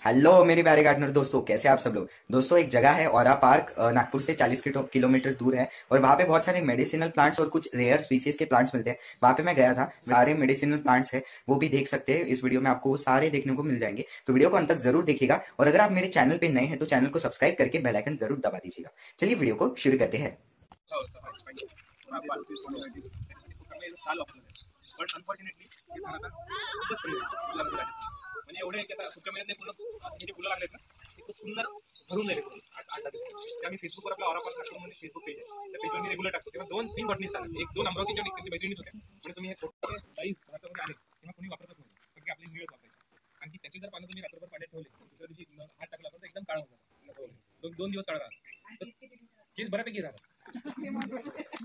Hello मेरे प्यारे gardener दोस्तों, कैसे आप सब लोग। दोस्तों, एक जगह है औरा पार्क, नागपुर से 40 किलोमीटर दूर है और वहाँ पे बहुत सारे मेडिसिनल प्लांट्स और कुछ रेयर स्पीसीज के प्लांट्स मिलते हैं। वहाँ पे मैं गया था, सारे मेडिसिनल प्लांट्स है वो भी देख सकते हैं। इस वीडियो में आपको वो सारे देखने को मिल जाएंगे, तो वीडियो को अंत तक जरूर देखिएगा। और अगर आप मेरे चैनल पे नए हैं तो चैनल को सब्सक्राइब करके बेल आइकन जरूर दबा दीजिएगा। चलिए वीडियो को शुरू करते हैं। पण अनफॉर्च्युनेटली हे झाड आता खूपच कमी झालं. म्हणजे एवढे आता सुट्ट्या महिन्यात पूर्ण हे जे फुलं लागलेत ना ते खूप सुंदर भरून जाईल. 8-10 दिवस ते आम्ही फेसबुकवर आपल्या औरा पार्क मध्ये फेसबुक पेज आहे, त्या पेजवर मी रेग्युलर टाकतो. तेव्हा 2-3 बटनीस आले, 1-2 अमरावतीच्या त्यांची मैत्रिणीच होत्या. म्हणजे तुम्ही हे फोटो लाईव्ह भारतामध्ये आले तेव्हा कोणी वापरतच नाही, कारण की आपली निळच वापरायची. कारण की त्याची जर पानं तुम्ही रात्रभर पाण्यात ठेवले दुसऱ्या दिवशी हात टाकला तर एकदम काळा होणार. 2 दिवस काळा राहणार, केस बऱ्यापैकी राहणार.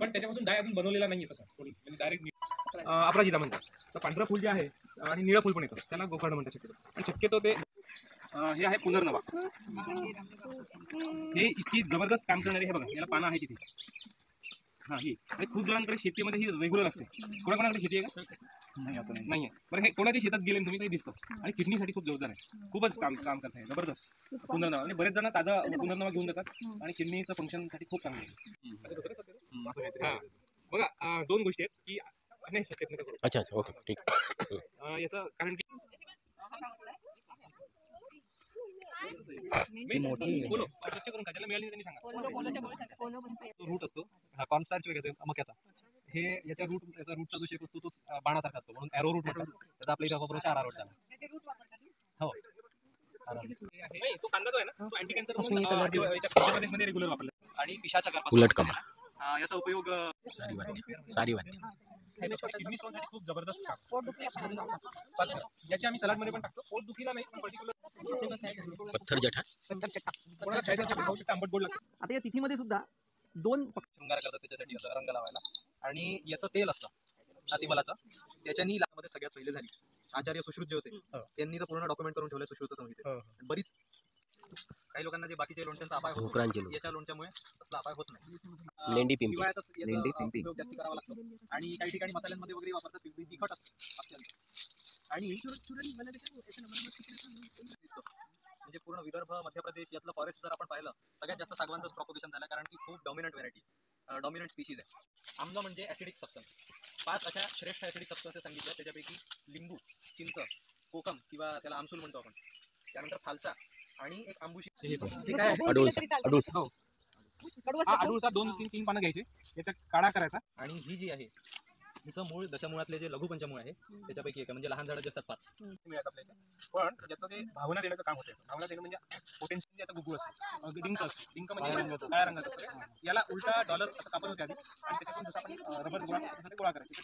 पण त्याच्यापासून डाय अजून बनवलेला नाहीये तसा, म्हणजे डायरेक्ट अपराजिता म्हणतात. तर पांढरं फुल जे आहे आणि निळं फुल पण येतं, त्याला गोकर्ण म्हणतात शक्यतो. आणि शक्यतो ते हे आहे पुनर्नवा. हे इतकी जबरदस्त काम करणारे, हे बघा याला पानं आहे किती. हा ही आणि खूप जणांकडे शेतीमध्ये ही रेग्युलर असते. कोणाकोणाकडे शेती आहे का? नाही आहे. बरं, हे कोणाच्या शेतात गेले तुम्ही काही दिसतं आणि किडनीसाठी खूप जोरदार आहे, खूपच काम करत आहे, जबरदस्त पुनर्नवा. आणि बरेच जण ताजा पुनर्नवा घेऊन जातात आणि किडनीचं फंक्शनसाठी खूप चांगलं आहे. बघा, 2 गोष्टी आहेत की नाही शक्यत नाही. अच्छा अच्छा, ओके, ठीक. याचं कारण की बोलो स्वच्छ करून का, ज्याला मिळाली त्यांनी सांगा. रूट असतो हा कॉर्नस्टार्च वगैरे मक्याचा, हे याचा रूटचा जो शेप असतो तो बाणासारखा असतो, म्हणून एरो रूट म्हणतात. त्याचा आपल्या इथे वापरून 4 रूट झाला. हो, नाही तो कांदा जो आहे ना तो अँटी कॅन्सर मध्ये रेग्युलर वापरला. आणि पिशाच्या गर्भात उलट कमळ याचा उपयोग सारी वाटते. किडनी स्टोन साठी खूप जबरदस्त काम. याची आम्ही सलाड मध्ये पण टाकतो. पोट दुखीला नाही, पण पर्टिक्युलर पत्थर जठा कोणाला खायचं खाऊ शकता, आंबट गोड लागतं. आता या तिथीमध्ये सुद्धा 2 शृंगार करतात त्याच्यासाठी, असं रंग लावायला. आणि याचं तेल असतं हातीमालाचं, त्याच्यानी लामध्ये सगळ्यात पहिले झाली. आचार्य सुश्रुत जे होते त्यांनी तर पूर्ण डॉक्युमेंट करून ठेवलं सुश्रुत संहिते. बरीच काही लोकांना जे बाकीचे लोणच्यांचा अपाय होतो, याच्या लोणच्यामुळे तसला अपाय होत नाही. लेंडी पिंपी उपयोग जास्त करावा लागतो. आणि काही ठिकाणी मसाल्यांमध्ये वगैरे वापरतात, पिंपरी तिखट असतं. आणि म्हणजे पूर्ण विदर्भ, मध्य प्रदेश यातलं फॉरेस्ट जर आपण पाहिलं, सगळ्यात जास्त सागवानचं प्रॉपगेशन झालं, कारण की खूप डॉमिनंट व्हरायटी, डॉमिनंट स्पीशीज आहे. आम्ल म्हणजे ऍसिडिक सबस्टन्स. 5 अशा श्रेष्ठ ऍसिडिक सबस्टन्सेस सांगितलं, त्याच्यापैकी लिंबू, चिंच, कोकम किंवा त्याला आमसूल म्हणतो आपण, त्यानंतर फालसा आणि एक आंबुशी. अडूळसा 2-3 पानं घ्यायचे, याचा काढा करायचा. आणि ही जी आहे हिचं मूळ दशमुळातले जे लघु पंचमूळ आहे त्याच्यापैकी एक, म्हणजे लहान झाडं जे असतात 5 पण ज्याचं ते भावना देण्याचं काम होतं. भावना देणं म्हणजे पोटेन्शियल याचा गुगुळ असतो, डिंक असतो. डिंक म्हणजे काळ्या रंगाचा असतो. याला उलटा डॉलर असं कापत होते आधी, आणि त्याच्यातून जसं आपण रबर गोळा करायचं.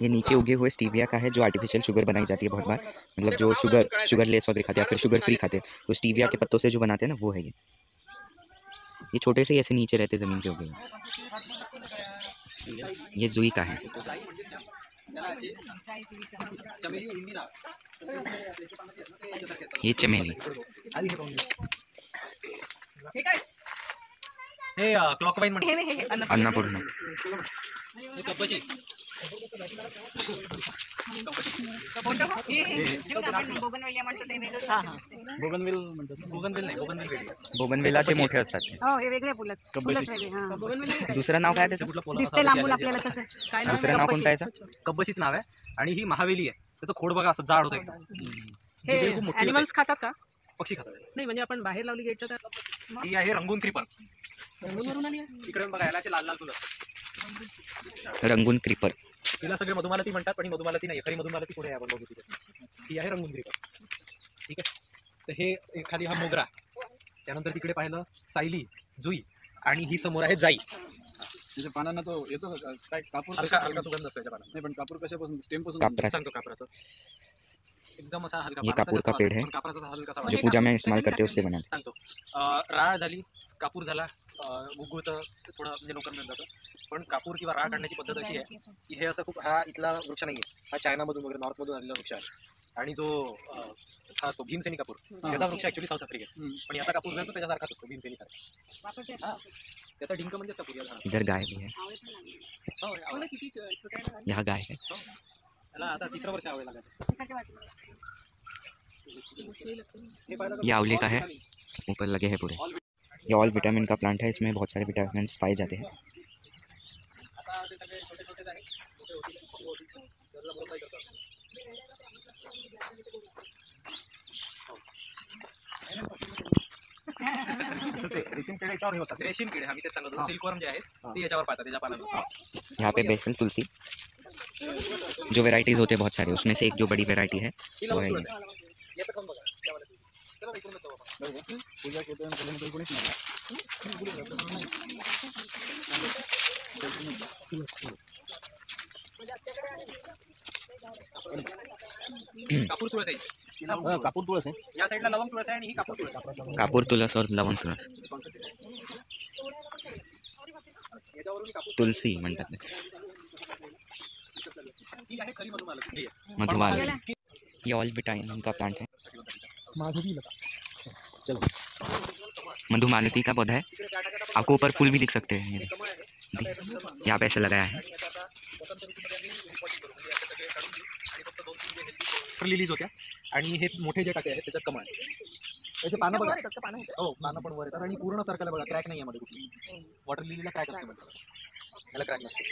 ये नीचे उगे हुए स्टीविया का है, जो आर्टिफिशियल शुगर बनाई जाती है बहुत बार, मतलब जो शुगर लेस वगैरह खाते हैं या फिर शुगर फ्री खाते हैं, तो स्टीविया के पत्तों से जो बनाते हैं ना, वो है ये छोटे से ऐसे नीचे रहते ज़मीन पे उगे हुए। ये जुई का है। ये चमेली, हे क्लॉकवाईन म्हणतात, अन्नपूर्णा, हे कपशी. बोगनविलाचे मोठे असतात. दुसरं नाव काय त्याचं? दुसरं नाव कोणतं आहे? कब्बशीच नाव आहे. आणि ही महावेली आहे, त्याचं खोड बघा असं जाड होतं एकदम. ॲनिमल्स खातात का? पक्षी खातात. नाही, म्हणजे आपण बाहेर लावली गेटच्या तर ही आहे रंगून क्रीपर. रंगून आली इकडे बघा, याला असे लाल लाल फुलं. रंगून क्रीपर. तिला सगळे मधुमालती म्हणतात, पण ही मधुमालती नाही, खरी मधुमालती पुढे आहे, आपण बघू तिथे. ही आहे रंगून क्रीपर. ठीक आहे. तर हे एखादी हा मोगरा, त्यानंतर तिकडे पाहिलं सायली, जुई, आणि ही समोर आहे जाई. त्याच्या पानांना तो येतो काय कापूर, हलका सुगंध असतो त्याच्या पानात. नाही, पण कापूर कशापासून? स्टेम पासून सांगतो. कापराचं एकदम असा हलका. ये कापूर का पेड़ है जो पूजा में इस्तेमाल करते हैं, उससे बना है. सांगतो. राळ झाली, कापूर झाला, गुगुळतं थोडं म्हणजे लोकांना मिळून जातं. पण कापूर किंवा राळ काढण्याची पद्धत अशी आहे की हे असं खूप, हा इथला वृक्ष नाही आहे, हा चायनामधून वगैरे नॉर्थमधून आलेला वृक्ष आहे. आणि जो हा असतो भीमसेनी कापूर, त्याचा वृक्ष ऍक्च्युली साऊथ आफ्रिकेत, पण याचा कापूर जो त्याच्यासारखाच असतो, भीमसेनी सारखा. त्याचा डिंक म्हणजे असं पूर्या झाला. इधर गाय भी है, यहाँ गाय है. त्याला आता 3रं वर्ष यावं लागतं. ये आंवले का है, ऊपर लगे हैं पूरे। ये ऑल विटामिन का प्लांट है, इसमें बहुत सारे विटामिन पाए जाते हैं। रेशीम किडे याच्यावर हे होतात, रेशीम किडे आम्ही ते सांगतो, सिल्कवर्म जे आहे ते याच्यावर पाहतात, त्याच्या पानावर। यहाँ पे बेसिल तुलसी, जो वेराइटीज होते हैं बहुत सारे, उसमें से एक जो बड़ी वेराइटी है वो है ये। याचं खाऊन बघा, त्यामध्ये ते. चला इकडून जाऊ आपण. पूजा केली आणि त्याच्यानंतर कोणीच नाही. कापूर तुळस आहे, कापूर तुळस आहे. या साईडला लवंग तुळस आहे आणि ही कापूर तुळस आहे. कापूर तुलस और लवंग तुलस, याच्यावरून ही कापूर तुलसी म्हणतात ते। ही आहे खरी मधुमालती. मधुमालती, ये ऑल विटामिन का प्लांट है। मधुमालती का पौधा है, आपको ऊपर फूल भी दिख सकते हैं, ये यहाँ पे ऐसे लगाया है। लिलीज होत्या आणि हे मोठे जे टाके आहेत त्याच्यात कमळ आहे. त्याचे पानं बघा, हो पानं पण वर येतात आणि पूर्ण सर्कल बघा, क्रॅक नाही यामध्ये कुठली. वॉटर लिलीला क्रॅक असते म्हणतात, याला क्रॅक नसते.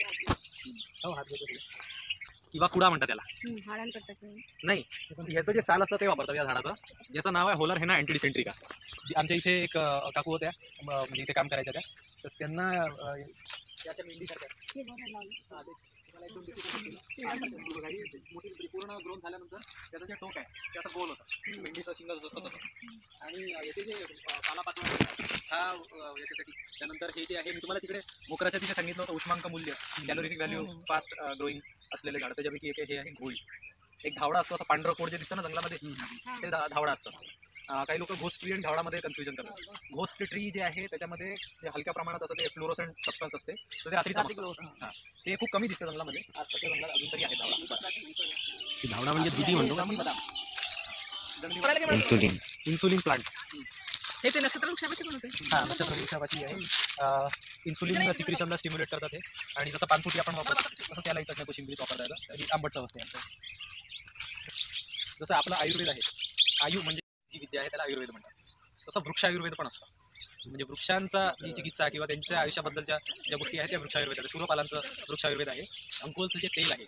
हो हात घेतो किंवा कुडा म्हणतात त्याला. नाही, ह्याचं जे साल असतं ते वापरतात या झाडाचं, ज्याचं नाव आहे होलर हेना अँटिडिसेंट्रिका. आमच्या इथे एक काकू होत्या, म्हणजे इथे काम करायच्या त्या, तर त्यांना त्याच्या मेंढीसारख्या मोठी पूर्ण ग्रोन झाल्यानंतर त्याचं जे टोक आहे त्याचा गोल होता, मेंढीचं शिंग जसं असतं तसं. आणि याचे जे पालापाचोळा हा याच्यासाठी, त्यानंतर हे जे आहे मी तुम्हाला तिकडे मोकराच्या तिथे सांगितलं होतं, उष्मांक मूल्य, कॅलोरिफिक व्हॅल्यू, फास्ट ग्रोईंग असलेले झाड, त्याच्यापैकी एक हे आहे घोळी. एक धावडा असतो, असा पांढरं कोड जे दिसतं ना जंगलामध्ये, ते धावडा असतं. काही लोक घोस्ट ट्री आणि धावडामध्ये कन्फ्युजन करतात. घोस्ट ट्री जे आहे त्याच्यामध्ये जे हलक्या प्रमाणात असं ते फ्लोरोसेंट सबस्टन्स असते, तर ते अतिरिक्त ते खूप कमी दिसतं जंगलामध्ये. आज तसं जंगलात अजून तरी आहे धावडा. धावडा म्हणजे दुधी म्हणतो. इंसुलिन, इन्सुलिन प्लांट, हे ते नक्षत्र वृक्षापाशी पण होते. हा नक्षत्र वृक्षापाशी आहे. इन्सुलिन सिक्रिशनला स्टिम्युलेट करतात हे. आणि जसं पानफुटी आपण वापरतो तसं त्याला इथं कोशिंबीर वापरता येतं. ही आंबट चव असते. जसं आपलं आयुर्वेद आहे, आयु म्हणजे जी विद्या आहे त्याला आयुर्वेद म्हणतात, तसं वृक्ष आयुर्वेद पण असतं. म्हणजे वृक्षांचा जी चिकित्सा किंवा त्यांच्या आयुष्याबद्दलच्या ज्या गोष्टी आहेत त्या वृक्ष आयुर्वेद आहे. सूर्यपालांचं वृक्ष आयुर्वेद आहे. अंकोलचं जे तेल आहे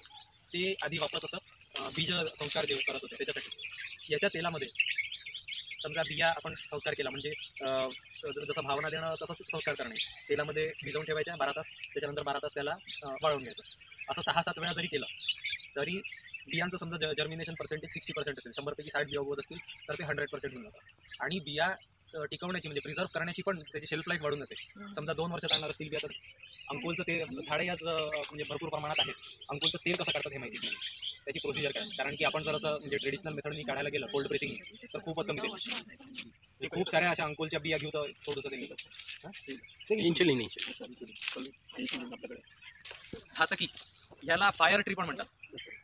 ते आधी वापरत असत, बीज संस्कार जे करत होते त्याच्यासाठी. याच्या तेलामध्ये समजा बिया आपण संस्कार केला म्हणजे जसं भावना देणं तसंच संस्कार करणे, तेलामध्ये भिजवून ठेवायच्या 12 तास, त्याच्यानंतर 12 तास त्याला वाळवून घ्यायचं. असं 6-7 वेळा जरी केलं तरी बियांचं समजा जर्मिनेशन पर्सेंटेज 60% असेल, 100पैकी 60 बिया उगवत असतील तर ते 100% होऊन जातं. आणि बिया टिकवण्याची म्हणजे प्रिझर्व्ह करण्याची पण त्याची शेल्फ लाईफ वाढून जाते. समजा 2 वर्ष चालणार असतील बिया तर अंकोलचं ते झाडे याच म्हणजे भरपूर प्रमाणात आहेत. अंकोलचं तेल कसं काढतात हे माहितीच नाही, त्याची प्रोसिजर काय. कारण की आपण जर असं म्हणजे ट्रेडिशनल मेथडनी काढायला गेलं कोल्ड प्रेसिंग तर खूपच कमी तेल. खूप साऱ्या अशा अंकोलच्या बिया घेऊ तर थोडंसं ते मिळतं. इन्सुलिन आपल्याकडे हातकी, याला फायर ट्री पण म्हणतात.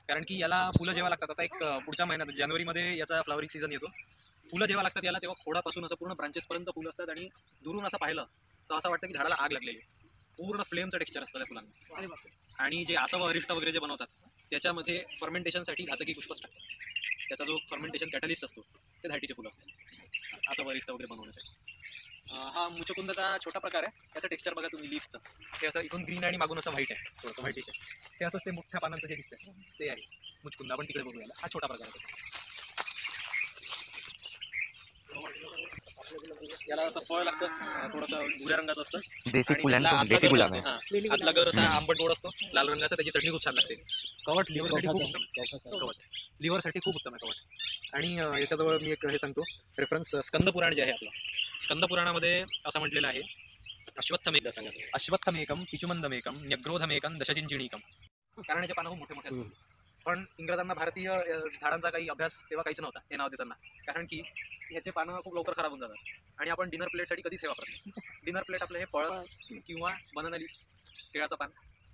कारण की याला फुलं जेव्हा लागतात, आता एक पुढच्या महिन्यात जानेवारीमध्ये याचा फ्लावरिंग सीझन येतो. फुलं जेव्हा लागतात याला तेव्हा खोडापासून असं पूर्ण ब्रांचेसपर्यंत फुलं असतात आणि दुरून असं पाहिलं तर असं वाटतं की झाडाला आग लागलेली आहे. पूर्ण फ्लेमचं टेक्स्चर असतं त्या फुलांना. आणि जे आसव अरिष्ट वगैरे जे बनवतात त्याच्यामध्ये फर्मेंटेशनसाठी घातकी पुष्पच टाकतात. त्याचा जो फर्मेंटेशन कॅटलिस्ट असतो ते धाटीचे फुलं असतात आसव अरिष्ट वगैरे बनवण्यासाठी. हा मुचकुंदाचा छोटा प्रकार आहे. त्याचं टेक्स्चर बघा तुम्ही लीफचं, हे असं इथून ग्रीन आणि मागून असं व्हाईट आहे, थोडंसं व्हाईटिश आहे. ते असंच ते मोठ्या पानांचं जे दिसतंय ते आहे मुचकुंद. आपण तिकडे बघूया, हा छोटा प्रकार आहे. याला असं फळ लागतं, थोडंसं भुऱ्या रंगाचं असतं. देसी फुलांना देसी गुलाब आहे. आतला गर असा आंबट गोड असतो, लाल रंगाचा, त्याची चटणी खूप छान लागते. कवट लिव्हरसाठी खूप उत्तम, लिव्हरसाठी खूप उत्तम आहे कवट. आणि याच्याजवळ मी एक हे सांगतो रेफरन्स, स्कंदपुराण जे आहे आपलं, स्कंदपुराणामध्ये असं म्हटलेलं आहे, अश्वत्थमेकं सांगा, अश्वत्थमेकम पिचुमंदमेकम न्यग्रोधमेकम दशचिंचिणीकम. कारणाचे पानं खूप मोठे मोठे असतात. पण इंग्रजांना भारतीय झाडांचा काही अभ्यास तेव्हा काहीच नव्हता हे नाव देताना, कारण की ह्याचे पानं खूप लवकर खराब होऊन जातात. आणि आपण डिनर प्लेटसाठी कधीच हे वापरत नाही. डिनर प्लेट आपलं हे पळस किंवा बनाना लीफ, केळाचं पान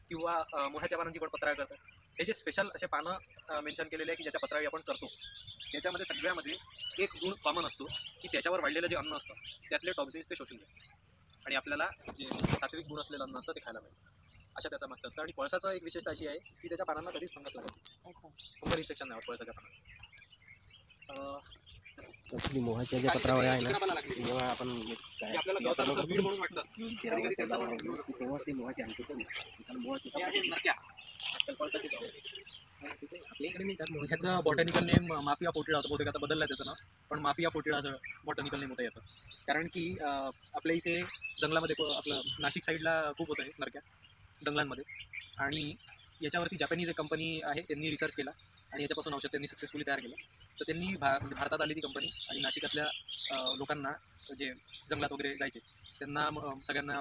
किंवा मोह्याच्या पानांची पण पत्राळ करतात. हे जे स्पेशल असे पानं मेन्शन केलेले आहे की ज्याच्या पत्राळी आपण करतो, त्याच्यामध्ये सगळ्यामध्ये एक गुण कॉमन असतो की त्याच्यावर वाढलेलं जे अन्न असतं त्यातले टॉक्सिन्स ते शोषून घेतात आणि आपल्याला जे सात्विक गुण असलेलं अन्न असतं ते खायला मिळतं. अशा त्याचा मागचं असतं. आणि पळसाचं एक विशेषता अशी आहे की त्याच्या पानांना कधीच फंगस लागत नाही. फंगल इन्फेक्शन नाही होत पळसाच्या पानांना. ऍक्च्युली मोहाच्या ज्या पत्रावळ्या आहे ना विक्रमाला लागली. जेव्हा आपण की आपल्याला गवताचं असं बीड म्हणून वाटतं. कधी-कधी त्यांचं पण तेव्हा ते मोहाचे आणतो हे आहे नरक्या. आपल्या इकडे नाही त्यात ह्याचं बॉटॅनिकल नेम माफिया फोटिडा होतं, बहुतेक आता बदललं आहे त्याचं नाव, पण माफिया फोटिडा असं बॉटॅनिकल नेम होतं याचं. कारण की आपल्या इथे जंगलामध्ये आपलं नाशिक साईडला खूप होतं हे नरक्या जंगलांमध्ये, आणि याच्यावरती जॅपनीज एक कंपनी आहे, त्यांनी रिसर्च केला आणि याच्यापासून औषध त्यांनी सक्सेसफुली तयार केलं. तर त्यांनी म्हणजे भारतात आली ती कंपनी आणि नाशिकातल्या लोकांना जे जंगलात वगैरे जायचे त्यांना सगळ्यांना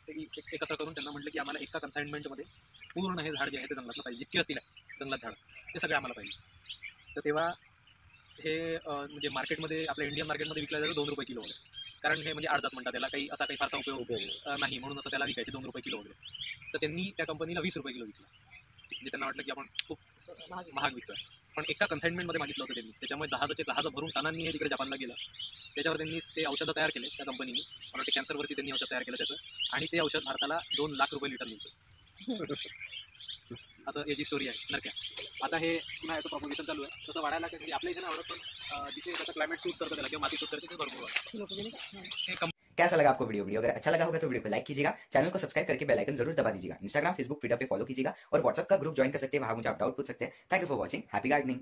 एकत्र करून त्यांना म्हटलं की आम्हाला एका कन्साइनमेंटमध्ये पूर्ण हे झाड जे आहे ते जंगलातलं पाहिजे, जितके असतील जंगलात झाड ते सगळे आम्हाला पाहिजे. तर तेव्हा हे म्हणजे मार्केटमध्ये आपल्या इंडियन मार्केटमध्ये विकलं जातं 2 रुपये किलो वगैरे, कारण हे म्हणजे आडजात म्हणतात त्याला, काही असा काही फारसा उपयोग नाही म्हणून असं त्याला विकायचे 2 रुपये किलो वगैरे. तर त्यांनी त्या कंपनीला 20 रुपये किलो विकलं, म्हणजे त्यांना वाटलं की आपण खूप महाग विकतोय, पण एका कन्साइनमेंटमध्ये मागितलं होतं त्यांनी. त्याच्यामुळे जहाज भरून टनांनी हे तिकडे जपानला गेलं. त्याच्यावर त्यांनी ते औषधं तयार केले त्या कंपनीने, मला वाटतं कॅन्सरवरती त्यांनी औषध तयार केलं त्याचं, आणि ते औषध भारताला 2 लाख रुपये लिटर मिळतं. असं याची स्टोरी आहे नरक्या. आता हे पुन्हा याचं प्रॉपगेशन चालू आहे, तसं वाढायला काही आपल्या इथे नाही आवडत, पण जिथे त्याचं क्लायमेट सूट करतं त्याला किंवा माती सूट करते ते भरपूर हे कैसा लगा आपको वीडियो अगर अच्छा लगा होगा तो वीडियो को लाइक कीजिएगा, चैनल को सब्सक्राइब करके बेल आइकन जरूर दबा दीजिएगा। इंस्टाग्राम, फेसबुक, ट्विटर पे फॉलो कीजिएगा और व्हाट्सएप का ग्रुप ज्वाइन कर सकते हैं, वहां मुझे आप डाउट पूछ सकते हैं। Thank you for watching, happy gardening.